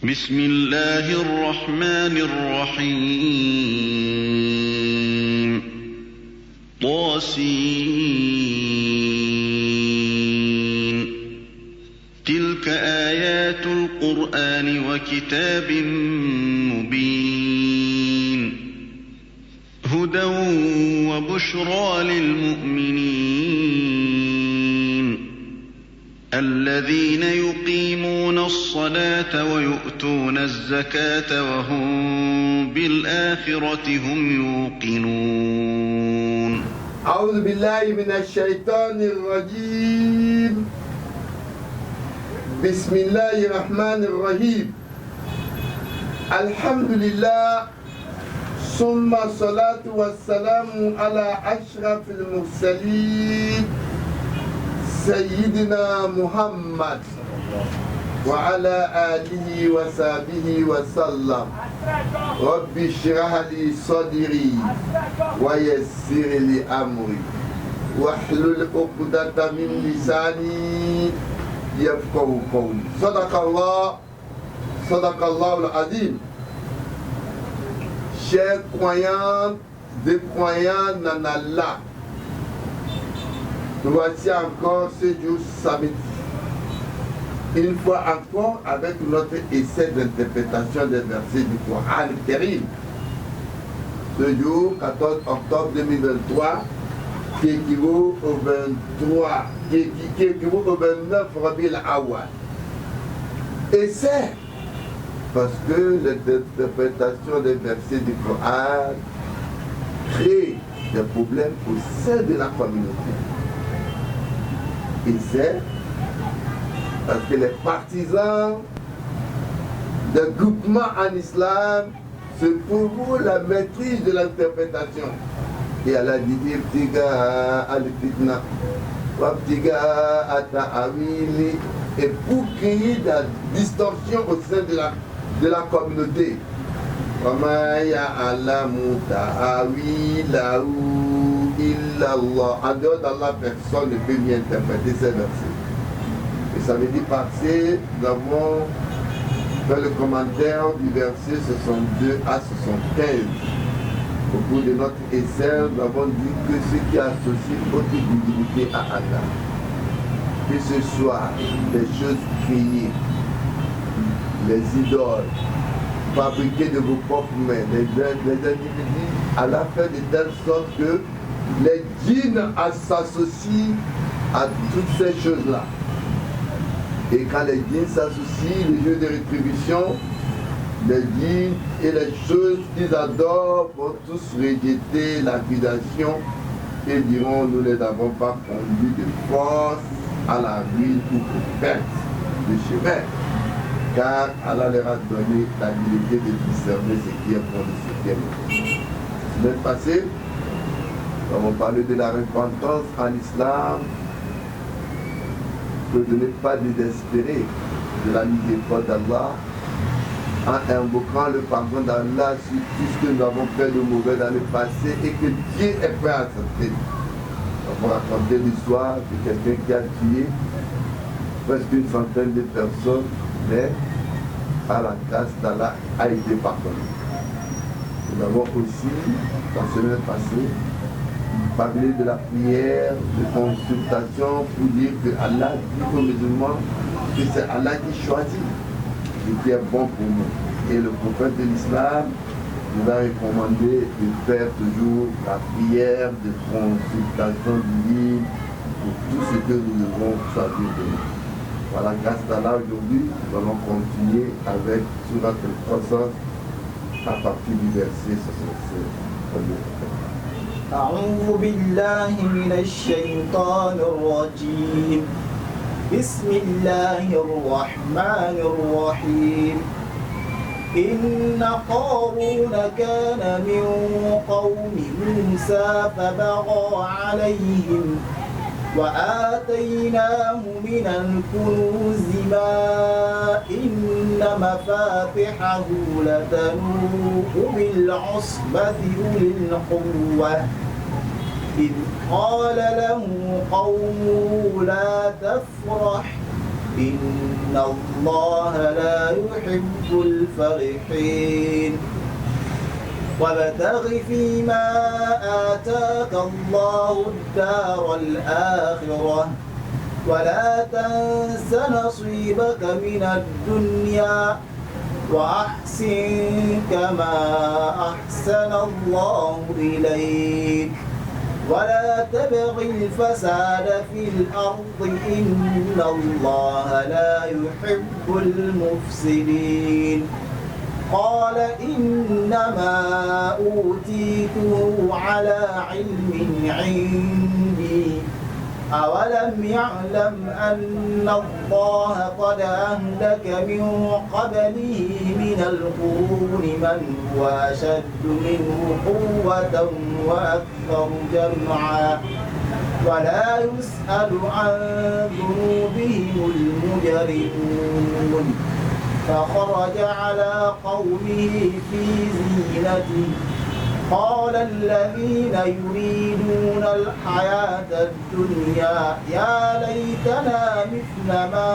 بسم الله الرحمن الرحيم طاسين تلك آيات القرآن وكتاب مبين هدى وبشرى للمؤمنين الذين يقيمون الصلاة ويؤتون الزكاة وهم بالآخرة هم يوقنون. أعوذ بالله من الشيطان الرجيم. بسم الله الرحمن الرحيم. الحمد لله ثم الصلاة والسلام على أشرف المرسلين سيدنا محمد وعلى آله وصحبه وسلم. رب اشرح لي صدري ويسر لي أمري واحلل عقدة من لساني يفقهوا قولي. صدق الله العظيم. Chers croyants, des croyants en Allah, nous voici encore ce jour samedi. Une fois encore avec notre essai d'interprétation des versets du Coran Karim. Ce jour, 14 octobre 2023, qui équivaut au 23, qui équivaut au 29 Rabiul Awwal. Essai, parce que l'interprétation des versets du Coran crée des problèmes au sein de la communauté. Essai, parce que les partisans des groupements en islam se pourvoient la maîtrise de l'interprétation. Et Allah dit Ibtiga al-Fitna, Wabtiga at-Ta'awili, et pour créer de la distorsion au sein de la communauté. En dehors d'Allah, personne ne peut mieux interpréter ces versets. Et ça veut dire passer, nous avons fait le commentaire du verset 62 à 75. Au cours de notre essai, nous avons dit que ceux qui associent autre divinité à Allah, que ce soit des choses créées, les idoles, fabriquées de vos propres mains, les individus, Allah fait de telle sorte que les djinns s'associent à toutes ces choses-là. Et quand les djinns s'associent, les jeux de rétribution, les djinns et les choses qu'ils adorent vont tous rejeter l'accusation et diront nous ne les avons pas conduits de force à la ruine ou de perte de chemin. Car Allah leur a donné l'habilité de discerner ce qui est bon de ce qui est mauvais. La semaine passée, nous avons parlé de la repentance en islam, que de ne pas désespérer de la miséricorde d'Allah en invoquant le pardon d'Allah sur tout ce que nous avons fait de mauvais dans le passé et que Dieu est prêt à accepter. Nous avons raconté l'histoire de quelqu'un qui a tué presque une centaine de personnes, mais par la grâce d'Allah a été pardonné. Nous avons aussi, la semaine passée, parlé de la prière de consultation pour dire que Allah dit aux musulmans que c'est Allah qui choisit ce qui est bon pour nous. Et le prophète de l'islam nous a recommandé de faire toujours la prière de consultation divine pour tout ce que nous devons choisir de nous. Voilà, grâce à Allah, aujourd'hui, nous allons continuer avec Surat al-Qasas à partir du verset 67. أعوذ بالله من الشيطان الرجيم. بسم الله الرحمن الرحيم. إن قارون كان من قوم موسى فبغى عليهم وآتيناه من الكنوز ما إن مفاتحه لتنوء بالعصبة أولي القوة إذ قال له قومه لا تفرح إن الله لا يحب الفرحين وابتغ فيما آتاك الله الدار الآخرة ولا تنس نصيبك من الدنيا وأحسن كما أحسن الله إليك ولا تبغ الفساد في الأرض إن الله لا يحب المفسدين قال إنما أوتيته على علم عندي أولم يعلم أن الله قد أهلك من قبله من القرون من هو أشد منه قوة وأكثر جمعا ولا يسأل عن ذنوبهم المجرمون فخرج على قومه في زينته قال الذين يريدون الحياة الدنيا يا ليتنا مثل ما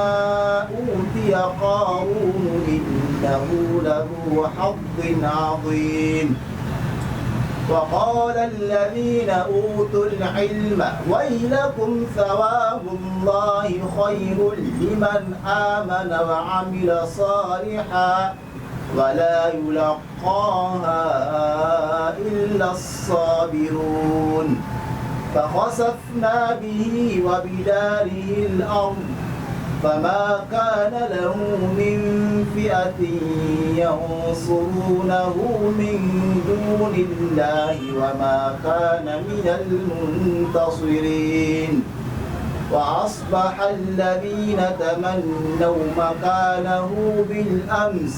أوتي قارون إنه لذو حظ عظيم وقال الذين أوتوا العلم ويلكم ثواب الله خير لمن آمن وعمل صالحا ولا يلقاها إلا الصابرون فخسفنا به وبداره الأرض فما كان له من فئة ينصرونه من دون الله وما كان من المنتصرين وأصبح الذين تمنوا مكانه بالأمس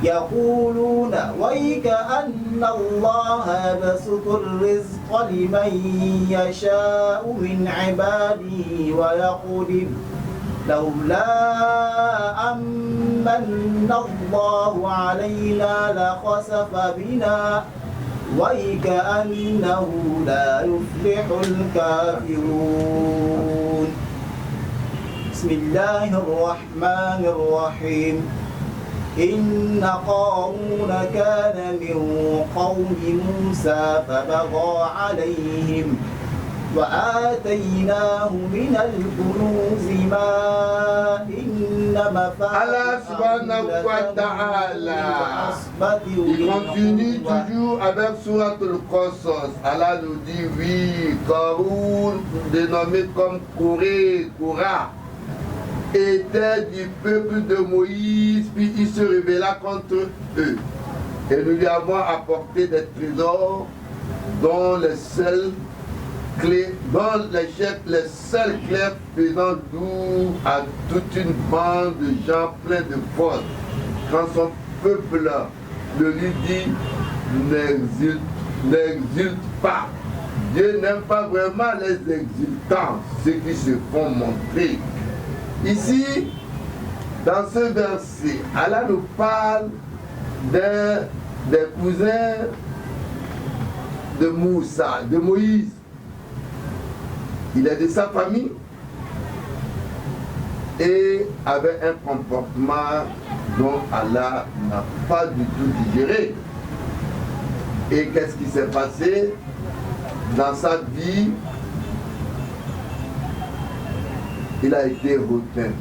يقولون ويكأن الله يبسط الرزق لمن يشاء من عباده ويقدر لولا أمن الله علينا لخسف بنا ويكأنه لا يفلح الكافرون بسم الله الرحمن الرحيم إن قارون كان من قوم موسى فبغى عليهم وآتيناه من الكنوز ما إن مفاتحه Allah subhanahu wa ta'ala, il continue toujours avec Surat al-Qasas. Allah nous dit oui, Qaroun, dénommé comme Korah, était du peuple de Moïse, puis il se rebella contre eux. Et nous lui avons apporté des trésors dont les seules clés, dont les seules clés faisant doux à toute une bande de gens pleins de force. Quand son peuple le lui dit, n'exulte pas. Dieu n'aime pas vraiment les exultants, ceux qui se font montrer. Ici, dans ce verset, Allah nous parle des cousins de Moussa, de Moïse. Il est de sa famille et avait un comportement dont Allah n'a pas du tout digéré. Et qu'est-ce qui s'est passé dans sa vie? Il a été hautain.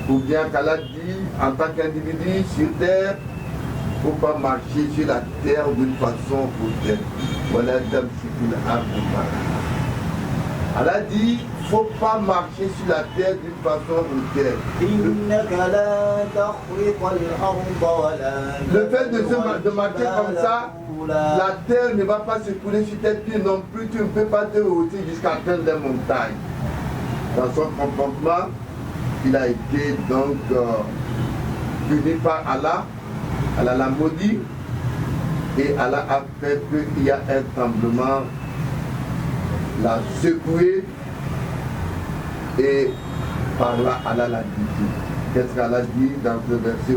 Ou bien qu'Allah dit, en tant qu'individu sur terre, il ne faut pas marcher sur la terre d'une façon hautaine. Voilà, Allah dit, il ne faut pas marcher sur la terre d'une façon hautaine. Le fait de marcher comme ça, la terre ne va pas se couler sur tes pieds non plus. Tu ne peux pas te hausser jusqu'à atteindre des montagnes. Dans son comportement, il a été donc puni par Allah. Allah l'a maudit et Allah a fait qu'il y a un tremblement, l'a secoué et par là Allah l'a dit. Qu'est-ce qu'Allah dit dans ce verset?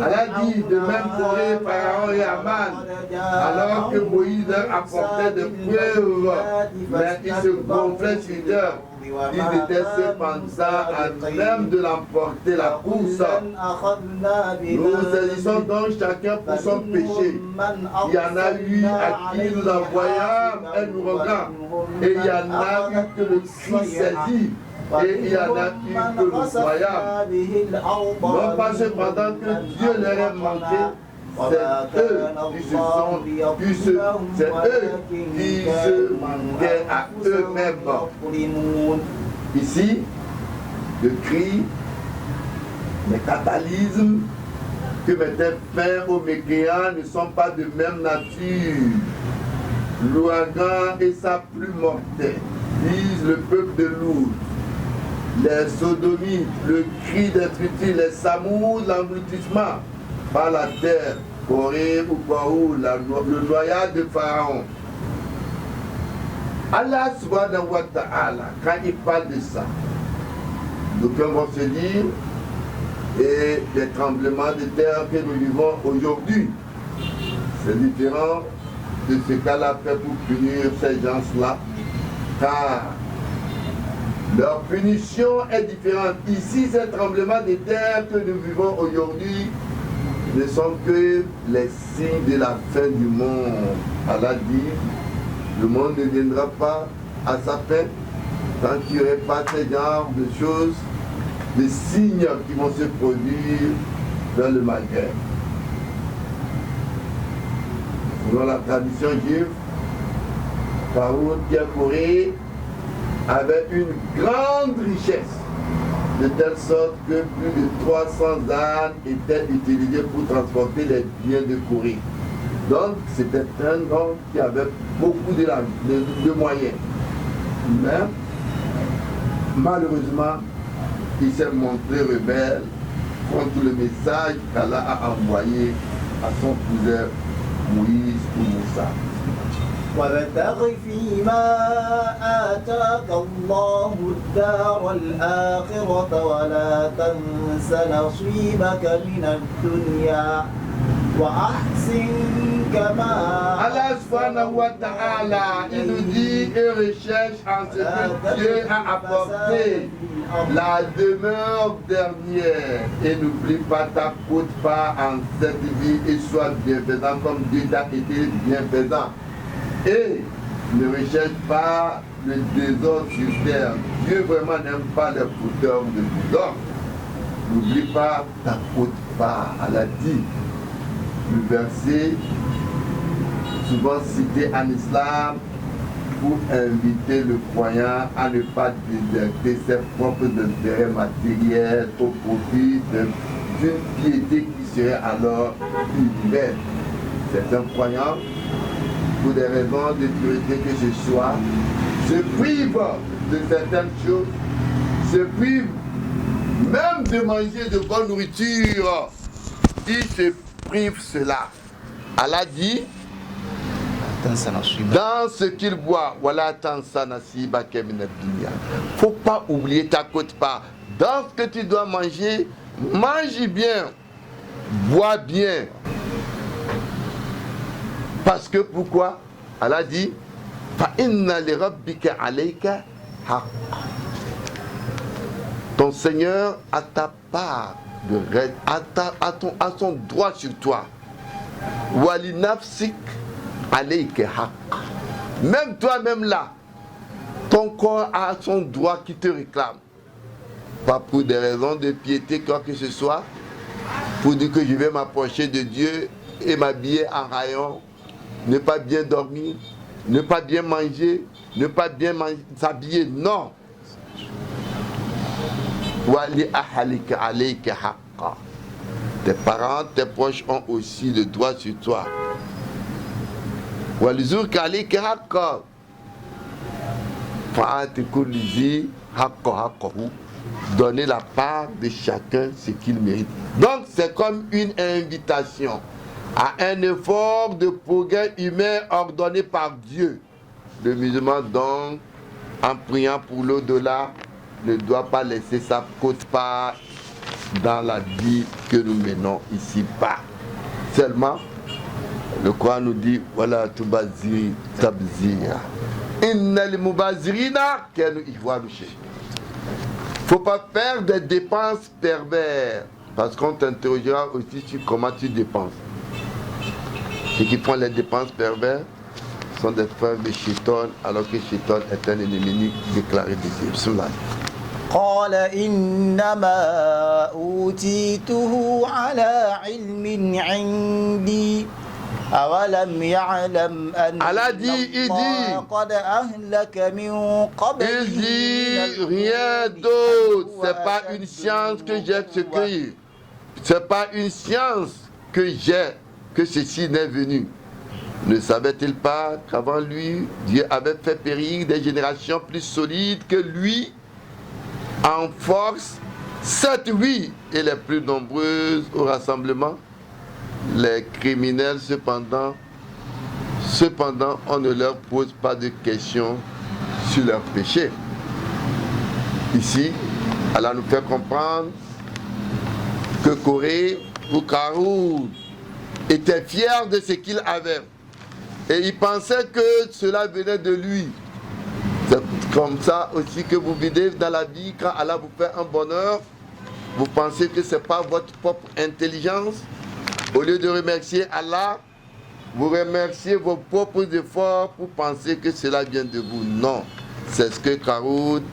Allah dit de même Corée, Pharaon et Aman, alors que Moïse leur apportait des preuves, mais ils se gonflaient sur eux. Ils étaient cependant à même de l'emporter la course. Nous saisissons donc chacun pour son péché. Il y en a eu à qui nous envoyons un ouragan, et il y en a eu que le Christ saisit. Et il y en a eu que nous voyons. Non pas cependant que Dieu leur ait manqué, c'est eux qui se manquaient à eux-mêmes. Ici, le cri, les catalysmes que mettait fin aux mécréants ne sont pas de même nature. L'ouragan et sa pluie mortelle disent le peuple de Loud. Les sodomites, le cri des futurs, les samours, l'engloutissement par la terre, Corée ou Kwaou, le noyade de Pharaon. Allah subhanahu wa ta'ala, quand il parle de ça, d'aucuns vont se dire, et les tremblements de terre que nous vivons aujourd'hui, c'est différent de ce qu'Allah fait pour punir ces gens-là, car leur punition est différente. Ici, ces tremblements de terre que nous vivons aujourd'hui ne sont que les signes de la fin du monde. Allah dit, le monde ne viendra pas à sa fin tant qu'il n'y aurait pas ce genre de choses, de signes qui vont se produire dans le Maghreb. Selon la tradition juive, Pharaon qui a couru avait une grande richesse, de telle sorte que plus de 300 ânes étaient utilisés pour transporter les biens de Corée. Donc c'était un homme qui avait beaucoup de moyens. Mais malheureusement, il s'est montré rebelle contre le message qu'Allah a envoyé à son cousin Moïse ou Moussa. وابتغ فيما آتاك الله الدار الآخرة ولا تنس نصيبك من الدنيا وأحسن كما Allah subhanahu wa ta'ala, il nous dit et recherche en ce que Dieu a apporté la demeure dernière et n'oublie pas ta faute pas en cette vie et sois bienfaisant comme Dieu t'a été bienfaisant. Et ne recherche pas le désordre sur terre. Dieu vraiment n'aime pas les fauteurs de désordre. N'oublie pas ta faute pas. Allah dit, le verset souvent cité en islam pour inviter le croyant à ne pas déserter ses propres intérêts matériels au profit d'une piété qui serait alors humaine. C'est un croyant, pour des raisons de pureté que ce soit, se prive de certaines choses, se prive même de manger de bonne nourriture. Il se prive cela. Allah dit, dans ce qu'il boit, voilà il ne faut pas oublier ta quote part. Dans ce que tu dois manger, mange bien, bois bien. Parce que pourquoi? Allah dit, ton Seigneur a ta part de règle, a son droit sur toi. Walinafsik alayka haqq. Même toi-même là, ton corps a son droit qui te réclame. Pas pour des raisons de piété, quoi que ce soit, pour dire que je vais m'approcher de Dieu et m'habiller en rayon, ne pas bien dormir, ne pas bien manger, ne pas bien s'habiller, non. Tes parents, tes proches ont aussi le droit sur toi. Donner la part de chacun ce qu'il mérite. Donc c'est comme une invitation à un effort de progrès humain ordonné par Dieu. Le musulman donc, en priant pour l'au-delà, ne doit pas laisser sa quote-part dans la vie que nous menons ici-bas. Seulement, le Coran nous dit voilà tubaziri tabzira. Innal mubazirina kanu ihwanu shay. Faut pas faire des dépenses perverses parce qu'on t'interrogera aussi sur comment tu dépenses. Ceux qui font les dépenses perverses sont des frères de Shaitan alors que Shaitan est un ennemi déclaré de Dieu. Bismillah. قال إنما أوتيته على علم عندي أولم يعلم أن الله قد أهلك من قبله. Il dit rien d'autre, c'est pas une science que j'ai secrète. C'est pas une science que j'ai que ceci n'est venu. Ne savait-il pas qu'avant lui, Dieu avait fait périr des générations plus solides que lui en force, 7, oui, et les plus nombreuses au rassemblement? Les criminels, cependant, on ne leur pose pas de questions sur leurs péchés. Ici, Allah nous fait comprendre que Corée ou Karoun était fier de ce qu'il avait. Et il pensait que cela venait de lui. C'est comme ça aussi que vous vivez dans la vie. Quand Allah vous fait un bonheur, vous pensez que ce n'est pas votre propre intelligence. Au lieu de remercier Allah, vous remerciez vos propres efforts pour penser que cela vient de vous. Non, c'est ce que Karoun,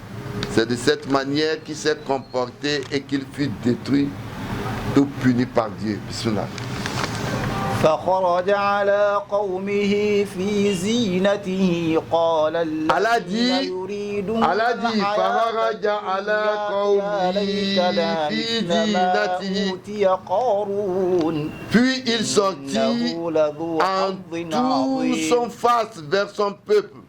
c'est de cette manière qu'il s'est comporté et qu'il fut détruit ou puni par Dieu. Bismillah. فخرج على قومه في زينته قال الذين يريدون فخرج على قومه في زينته. Puis il sortit en tout son face vers son peuple.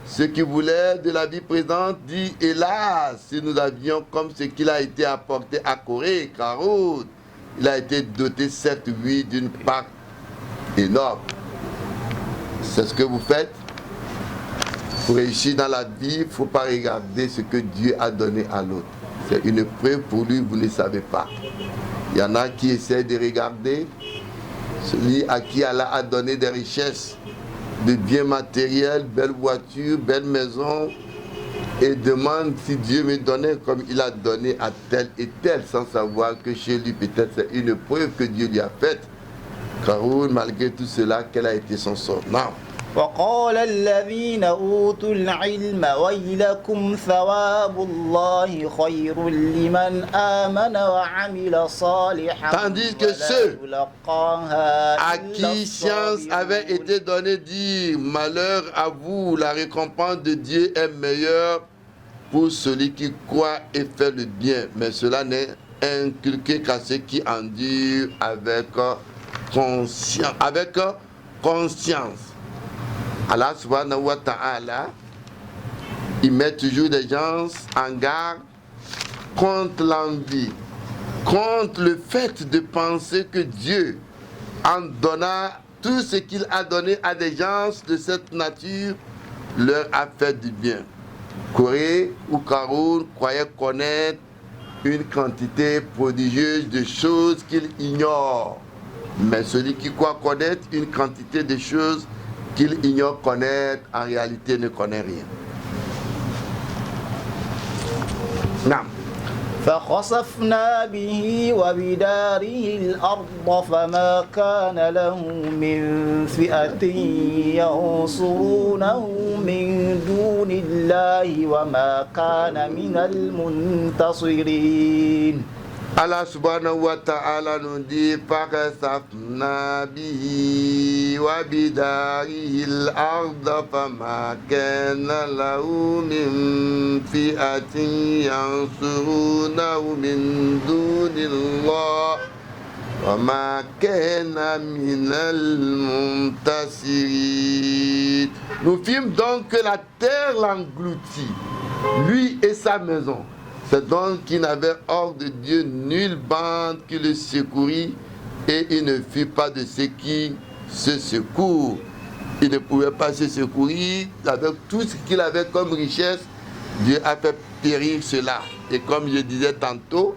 Ceux qui voulaient de la vie présente dit hélas, si nous avions comme ce qu'il a été apporté à Corée, Karoun, il a été doté 7-8 d'une part énorme. C'est ce que vous faites. Pour réussir dans la vie, il ne faut pas regarder ce que Dieu a donné à l'autre. C'est une preuve pour lui, vous ne savez pas. Il y en a qui essaient de regarder celui à qui Allah a donné des richesses, de biens matériels, belles voitures, belles maisons, et demandent si Dieu me donnait comme il a donné à tel et tel, sans savoir que chez lui peut-être c'est une preuve que Dieu lui a faite. Karoun, malgré tout cela, quel a été son sort? Non. وقال الذين أوتوا العلم ويلكم ثواب الله خير لمن آمن وعمل صالحا. Tandis que ceux à qui science avait été donnée disent malheur à vous, la récompense de Dieu est meilleure pour celui qui croit et fait le bien. Mais cela n'est inculqué qu'à ceux qui endurent avec conscience. Allah subhanahu wa ta'ala, il met toujours des gens en garde contre l'envie, contre le fait de penser que Dieu, en donnant tout ce qu'il a donné à des gens de cette nature, leur a fait du bien. Corée ou Karoun croyaient connaître une quantité prodigieuse de choses qu'il ignore. Mais celui qui croit connaître une quantité de choses qu'il ignore connaître, en réalité ne connaît rien. Non. فخسفنا به وبداره الأرض فما كان له من فئة ينصرونه من دون الله وما كان من المنتصرين. Allah subhanahu wa ta'ala nous dit فَخَسَفْنَا بِهِ وَبِدَارِهِ الْأَرْضَ فَمَا كَانَ لَهُ مِنْ فِئَةٍ يَنْصُرُونَهُ مِنْ دُونِ اللَّهِ وَمَا كَانَ مِنَ الْمُنْتَصِرِينَ. Nous fîmes donc que la terre l'engloutit, lui et sa maison. C'est donc qu'il n'avait hors de Dieu nulle bande qui le secourit, et il ne fut pas de ceux qui se secourent. Il ne pouvait pas se secourir avec tout ce qu'il avait comme richesse, Dieu a fait périr cela. Et comme je disais tantôt,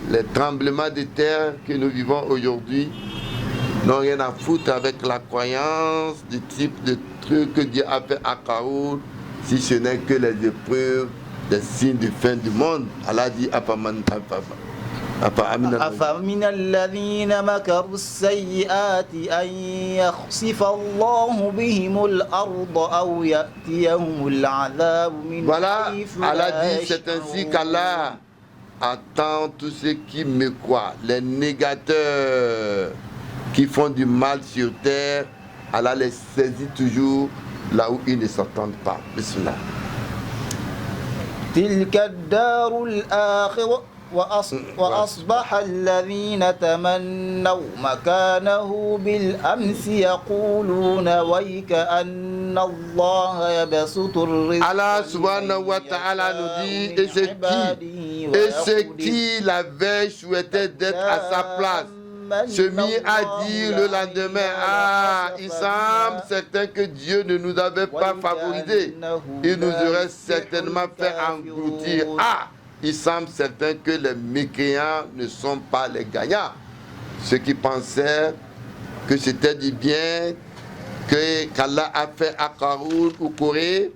les tremblements de terre que nous vivons aujourd'hui n'ont rien à foutre avec la croyance du type de truc que Dieu a fait à Kaoul, si ce n'est que les épreuves, des signes de fin du monde. Allah dit أفمن الذين مكروا السيئات أن يخسف الله بهم الأرض أو يأتيهم العذاب من حيث لا Allah dit, c'est ainsi qu'Allah attend tous ceux qui me croient, les négateurs qui font du mal sur terre. Allah les saisit toujours là où ils ne s'entendent pas. Bismillah. تلك الدار الآخرة وأصبح الذين تمنوا مكانه بالأمس يقولون ويك أن الله يبسط الرزق Allah subhanahu wa ta'ala nous dit, et c'est qui l'avait souhaité d'être à sa place se mit à dire le lendemain, il semble certain que Dieu ne nous avait pas favorisés, il nous aurait certainement fait engloutir. Il semble certain que les mécréants ne sont pas les gagnants. Ceux qui pensaient que c'était du bien qu'Allah a fait à Karoun ou Corée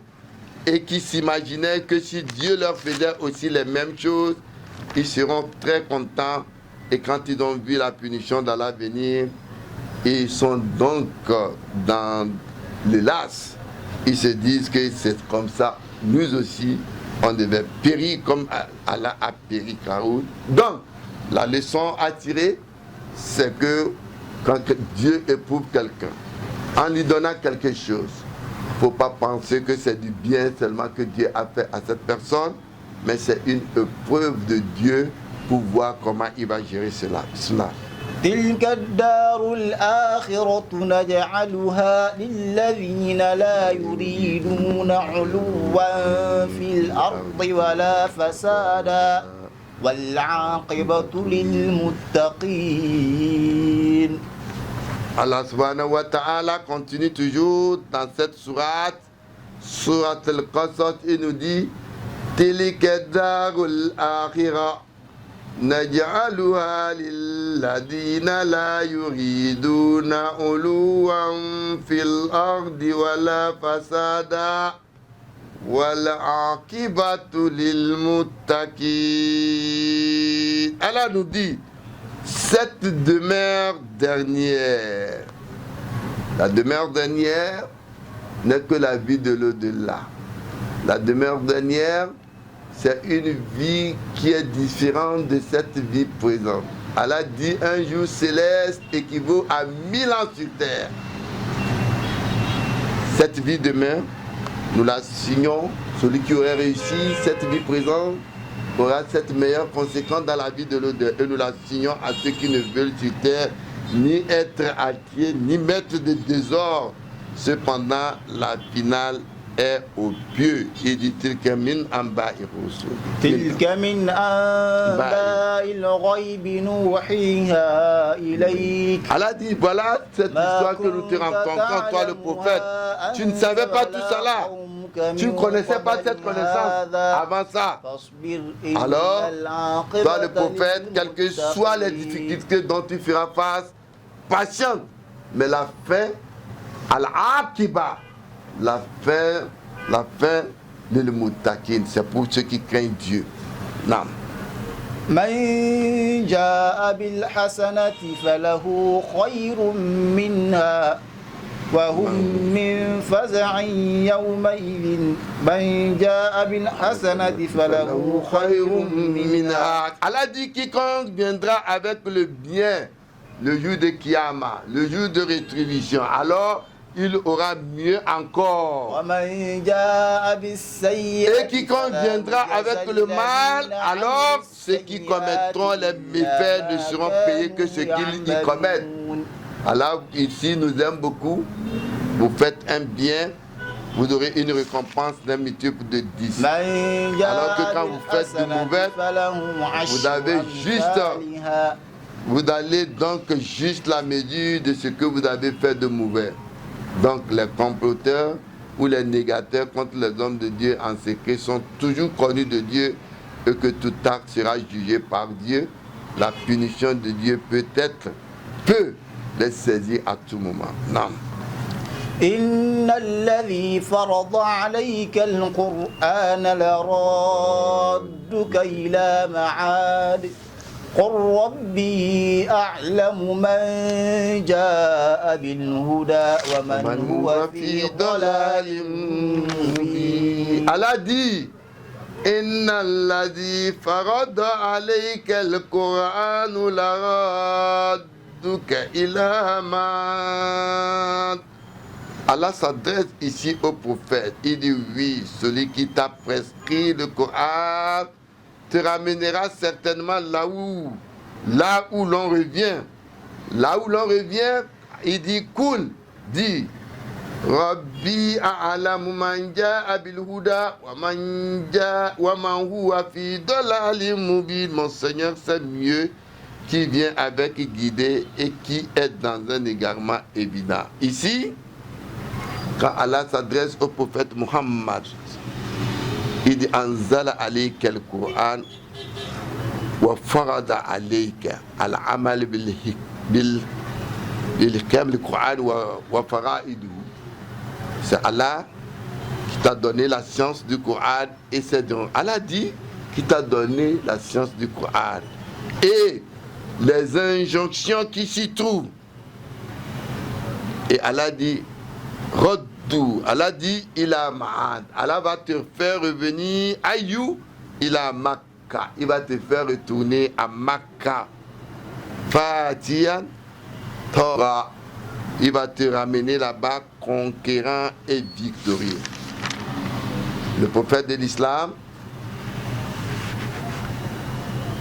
et qui s'imaginaient que si Dieu leur faisait aussi les mêmes choses, ils seront très contents. Et quand ils ont vu la punition d'Allah venir, ils sont donc dans les lasses. Ils se disent que c'est comme ça, nous aussi, on devait périr comme Allah a péri Karoun. Donc, la leçon à tirer, c'est que quand Dieu éprouve quelqu'un, en lui donnant quelque chose, il ne faut pas penser que c'est du bien seulement que Dieu a fait à cette personne, mais c'est une épreuve de Dieu pour voir comment il va gérer cela. تلك الدار الآخرة نجعلها للذين لا يريدون علوا في الأرض ولا فسادا والعاقبة للمتقين. Allah subhanahu wa ta'ala continue toujours dans cette sourate Al-Qasas, il nous dit Tilka darul akhirah نجعلها للذين لا يريدون علوا في الأرض ولا فسادا والعاقبة للمتقين. Allah nous dit, cette demeure dernière, la demeure dernière n'est que la vie de l'au-delà. La demeure dernière, c'est une vie qui est différente de cette vie présente. Allah dit un jour céleste équivaut à 1000 ans sur terre. Cette vie demain, nous la signons. Celui qui aurait réussi cette vie présente aura cette meilleure conséquence dans la vie de l'au-delà. Et nous la signons à ceux qui ne veulent sur terre ni être attirés, ni mettre de désordre. Cependant, la finale est au pieu. Il dit Tilka min anba'i rusul. Tilka min anba'il ghaybi nuhiha ilayk. Allah dit, voilà cette histoire que nous te racontons, toi le prophète. Tu ne savais pas tout cela. Tu ne connaissais pas cette connaissance avant ça. Alors, toi le prophète, quelles que soient les difficultés dont tu feras face, patiente. Mais la fin, al-aqiba, la fin, le muttaqin, c'est pour ceux qui craignent Dieu. Non. من جاء بالحسنة فله خير منها وهم من فزع يومئذ من جاء بالحسنة فله خير منها. Allah dit quiconque viendra avec le bien le jour de Kiyama, le jour de rétribution, alors il aura mieux encore. Et quiconque viendra avec le mal, alors ceux qui commettront les méfaits ne seront payés que ce qu'ils y commettent. Alors ici nous aime beaucoup. Vous faites un bien, vous aurez une récompense d'un multiple de 10. Alors que quand vous faites du mauvais, vous avez juste, vous allez donc juste la mesure de ce que vous avez fait de mauvais. Donc les comploteurs ou les négateurs contre les hommes de Dieu en secret sont toujours connus de Dieu et que tout acte sera jugé par Dieu, la punition de Dieu peut les saisir à tout moment. Non. إن الذي فرض عليك القرآن لرادك إلى معاد قل ربي أعلم من جاء بالهدى ومن هو في ضلال مبين. Allah dit إن الذي فرض عليك القرآن لرادك إلى معاد. Allah s'adresse ici au prophète. Il dit oui, celui qui t'a prescrit le Coran te ramènera certainement là où l'on revient. Là où l'on revient, il dit cool, dit Rabbi a'lamu man ja'a bil huda wa man huwa fi dalalin mubin. Mon Seigneur sait mieux qui vient avec guidé et qui est dans un égarement évident. Ici, quand Allah s'adresse au prophète Muhammad, il dit Anzala alayka al-Qur'an wa farada alayka al-amal bil hikam al-Qur'an wa faraiduhu. C'est Allah qui t'a donné la science du Coran et c'est donc Allah dit qui t'a donné la science du Coran et les injonctions qui s'y trouvent. Et Allah dit Roddu, Allah dit il a ma'ad. Allah va te faire revenir à you, il a Makkah. Il va te faire retourner à Makkah. Fatihan Torah. Il va te ramener là-bas conquérant et victorieux. Le prophète de l'islam,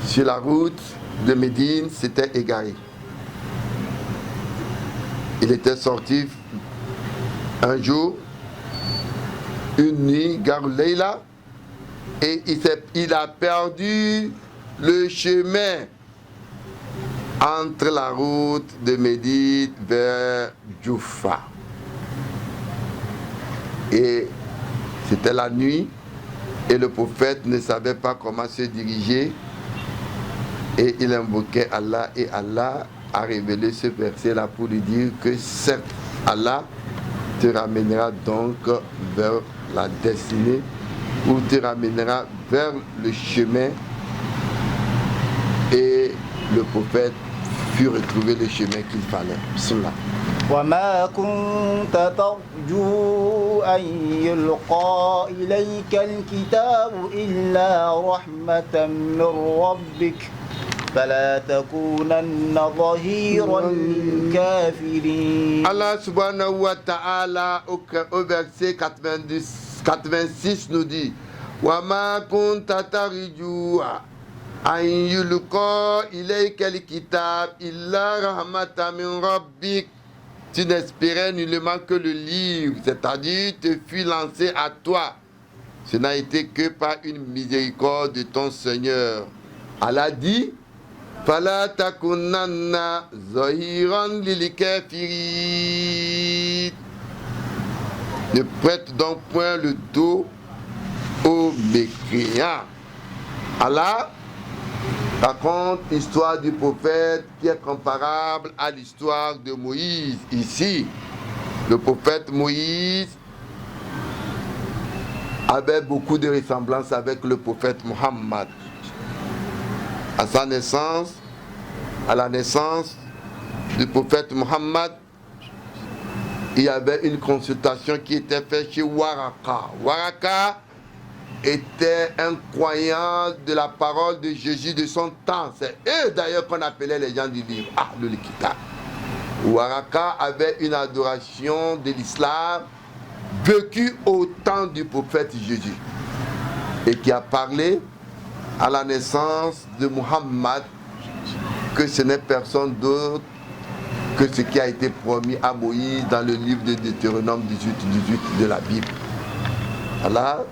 sur la route de Médine, s'était égaré. Il était sorti un jour, une nuit, Gare Leila, et il a perdu le chemin entre la route de Médine vers Djoufa. Et c'était la nuit, et le prophète ne savait pas comment se diriger, et il invoquait Allah, et Allah a révélé ce verset-là pour lui dire que certes, Allah te ramènera donc vers la destinée ou te ramènera vers le chemin. Et le prophète fut retrouver le chemin qu'il fallait. Bismillah. وما كنت ترجو أن يلقى إليك الكتاب إلا رحمة من ربك فلا تكونن ظهيرا للكافرين. Allah subhanahu wa ta'ala au verset 86 nous dit وما كنت ترجو أن يلقى إليك الكتاب إلا رحمة من ربك. Tu n'espérais nullement que le livre, c'est-à-dire te fut lancé à toi. Ce n'a été que par une miséricorde de ton Seigneur. Allah dit فَلَا تَكُنَّنَّ ظَهِيرًا لِلْكَافِرِينَ. Ne prête donc point le dos aux mécréants. Allah raconte l'histoire du prophète qui est comparable à l'histoire de Moïse. Ici, le prophète Moïse avait beaucoup de ressemblances avec le prophète Muhammad. À sa naissance, à la naissance du prophète Muhammad, il y avait une consultation qui était faite chez Waraka. Waraka était un croyant de la parole de Jésus de son temps. C'est eux d'ailleurs qu'on appelait les gens du livre, le Kitab. Waraka avait une adoration de l'islam vécue au temps du prophète Jésus et qui a parlé à la naissance de Muhammad que ce n'est personne d'autre que ce qui a été promis à Moïse dans le livre de Deutéronome 18 de la Bible. Allah,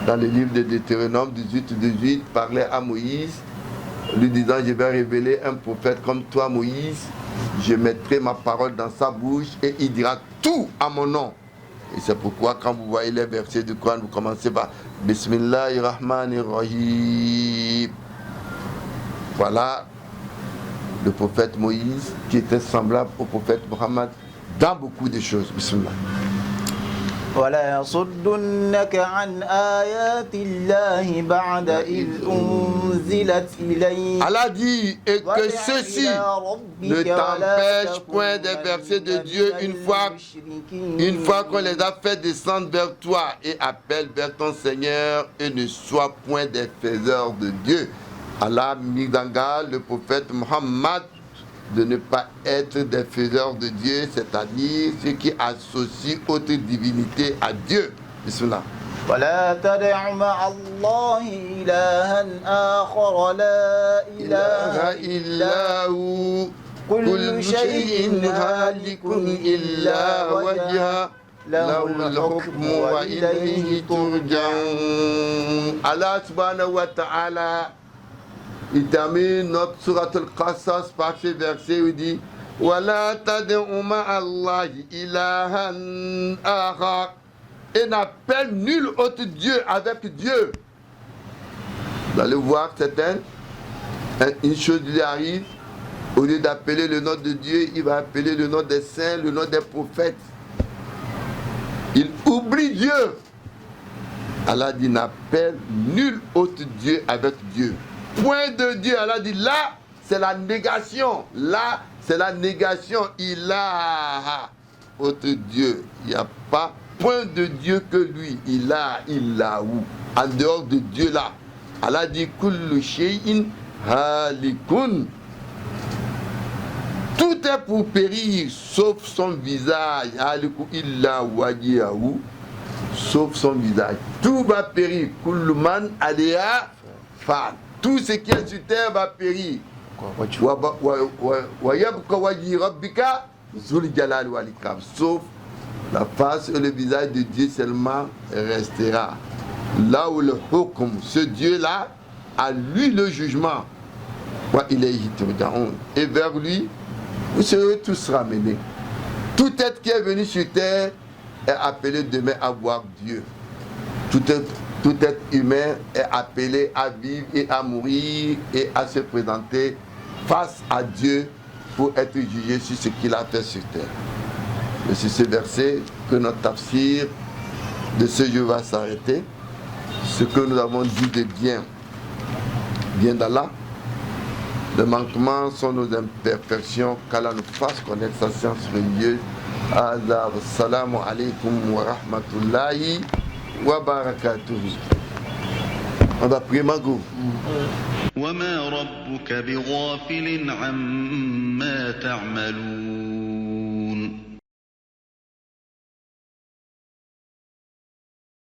dans le livre de Deutéronome 18 parlait à Moïse, lui disant je vais révéler un prophète comme toi Moïse, je mettrai ma parole dans sa bouche et il dira tout à mon nom. Et c'est pourquoi quand vous voyez les versets du Coran, vous commencez par Bismillahirrahmanirrahim. Voilà le prophète Moïse qui était semblable au prophète Mohammed dans beaucoup de choses. Bismillah. ولا يصدنك عن آيات الله بعد إذ أنزلت إليك. Allah dit, et que ceci ne t'empêche point des versets de Dieu une fois qu'on les a fait descendre vers toi et appelle vers ton Seigneur et ne sois point des faiseurs de Dieu. Allah a mis en garde le prophète Muhammad de ne pas être des faiseurs de Dieu, c'est-à-dire ceux qui associent autre divinité à Dieu. Bismillah. ولا تدع مع الله إلها آخر لا إله إلا هو كل شيء هالك إلا وجهه له الحكم وإليه ترجعون. Allah subhanahu wa ta'ala, il termine notre surat al-Qasas par ce verset où il dit وَلَا تَدْعُ مَعَ اللَّهِ إِلَهًا آخَرَ, et n'appelle nul autre Dieu avec Dieu. Vous allez voir certains, une chose lui arrive, au lieu d'appeler le nom de Dieu, il va appeler le nom des saints, le nom des prophètes. Il oublie Dieu. Allah dit n'appelle nul autre Dieu avec Dieu. Point de Dieu, Allah dit là, c'est la négation. Là, c'est la négation. Il a autre Dieu. Il n'y a pas point de Dieu que lui. Il a où. En dehors de Dieu là. Allah dit kullu shay'in halikun. Tout est pour périr, sauf son visage. Haliku illa wajihahu. Sauf son visage. Tout va périr. Kullu man alayha fan. Tout ce qui est sur terre va périr. Sauf la face et le visage de Dieu seulement restera. Là où le hukm, ce Dieu-là, a lui le jugement. Et vers lui, vous serez tous ramenés. Tout être qui est venu sur terre est appelé demain à voir Dieu. Tout être humain est appelé à vivre et à mourir et à se présenter face à Dieu pour être jugé sur ce qu'il a fait sur terre. Et c'est ce verset que notre tafsir de ce jour va s'arrêter. Ce que nous avons dit de bien d'Allah. Les manquements sont nos imperfections, qu'Allah nous fasse connaître sa science religieuse. Azar, salamu alaikum wa rahmatullahi wa barakatuh. On va prier Mago. وما ربك بغافل عما تعملون